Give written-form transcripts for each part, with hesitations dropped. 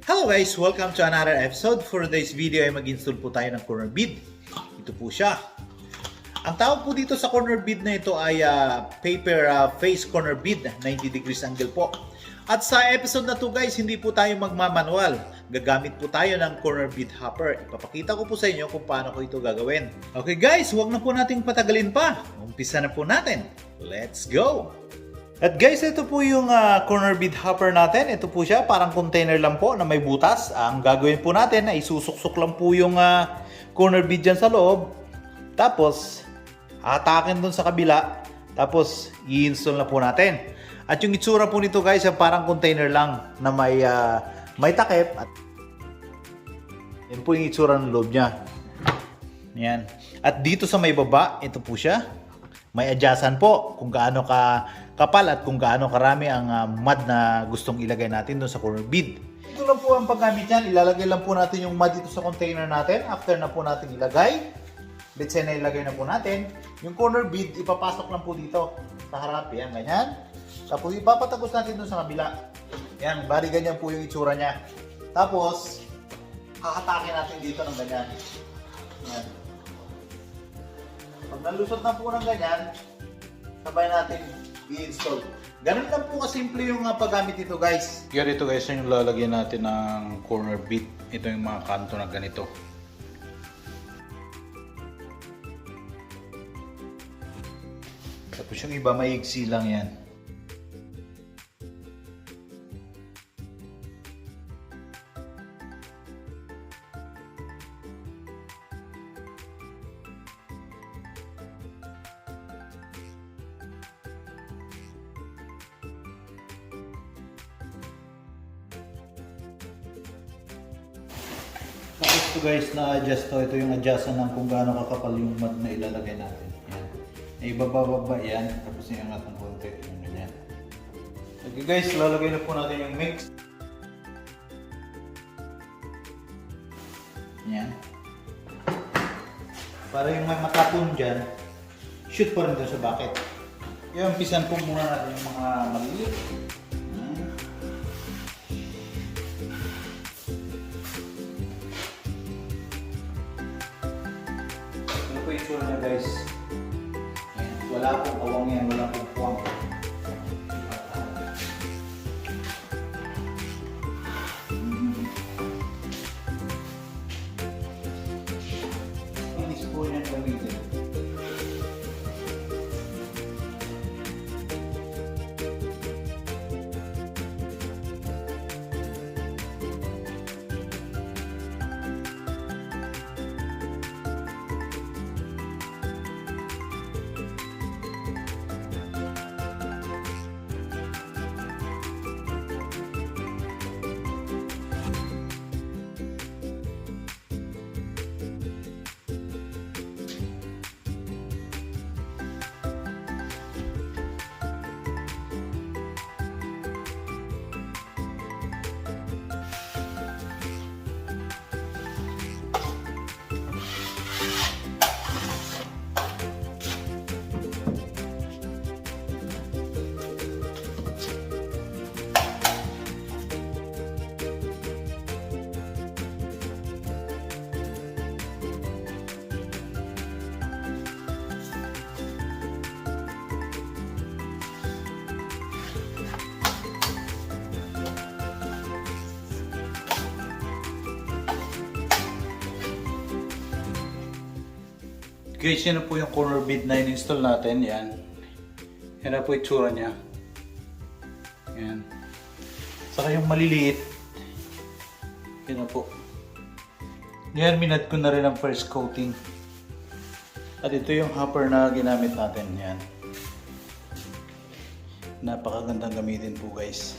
Hello guys! Welcome to another episode. For today's video ay mag-install po tayo ng corner bead. Ito po siya. Ang tawag po dito sa corner bead na ito ay paper face corner bead, 90 degrees angle po. At sa episode na to guys, hindi po tayo magmamanual. Gagamit po tayo ng corner bead hopper. Ipapakita ko po sa inyo kung paano ko ito gagawin. Okay guys, huwag na po nating patagalin pa. Umpisa na po natin. Let's go! At guys, ito po yung corner bead hopper natin. Ito po siya, parang container lang po na may butas. Ang gagawin po natin ay isusuksok lang po yung corner bead dyan sa loob. Tapos, hatakin dun sa kabila. Tapos, i-install na po natin. At yung itsura po nito guys, ay parang container lang na may takip. At yan po yung itsura ng loob niya. Yan. At dito sa may baba, ito po siya. May adjustan po kung gaano kapal at kung gaano karami ang mud na gustong ilagay natin doon sa corner bead. Ito lang po ang paggamit niyan. Ilalagay lang po natin yung mud dito sa container natin. After na po natin ilagay, let's say na ilagay na po natin, yung corner bead ipapasok lang po dito sa harap. Yan, ganyan. Tapos ipapatagos natin doon sa kabila. Yan, bali ganyan po yung itsura niya. Tapos, hahatakin natin dito ng ganyan. Yan. Pag nalusot na po ng ganyan, sabay natin i-install. Ganun lang po kasimple yung paggamit nito guys. Ganito guys yung lalagyan natin ng corner bead. Ito yung mga kanto na ganito. Tapos yung iba maigsi lang yan. Tapos ito guys, na-adjust to. Ito yung adjustan ng kung gaano kakapal yung mud na ilalagay natin. Yan. Ibababa yan. Tapos iangat ng konti. Yung ganyan. Okay guys, lalagay na po natin yung mix. Yan. Para yung may matapon dyan, shoot pa rin doon sa bucket. Yung umpisan po muna natin yung mga maliliit. Ito yung itsura niya guys. Ayan. Wala pong kawang yan, wala pong puwang. Inis po niya gamitin. Guys, yan na po yung corner bead na in-install natin. Yan. Yan na po yung itsura niya. Yan. Saka yung maliliit. Yan na po. Yan, minad ko na rin ang first coating. At ito yung hopper na ginamit natin. Yan. Napakagandang gamitin po guys.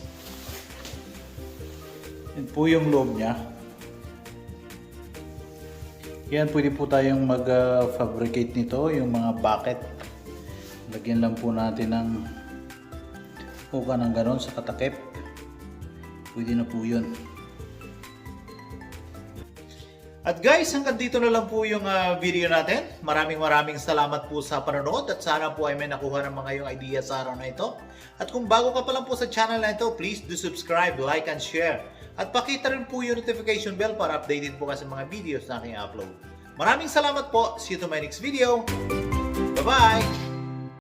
Yan po yung loob niya. Yan, pwede po tayong mag-fabricate nito, yung mga bucket. Lagyan lang po natin ng uka ng ganon sa katakip. Pwede na po yun. At guys, hanggang dito na lang po yung video natin. Maraming salamat po sa panonood at sana po ay may nakuha ng mga yung idea sa araw na ito. At kung bago ka pa lang po sa channel na ito, please do subscribe, like, and share. At pakita rin po yung notification bell para updated po ka sa mga videos na aking upload. Maraming salamat po. See you to my next video. Bye-bye!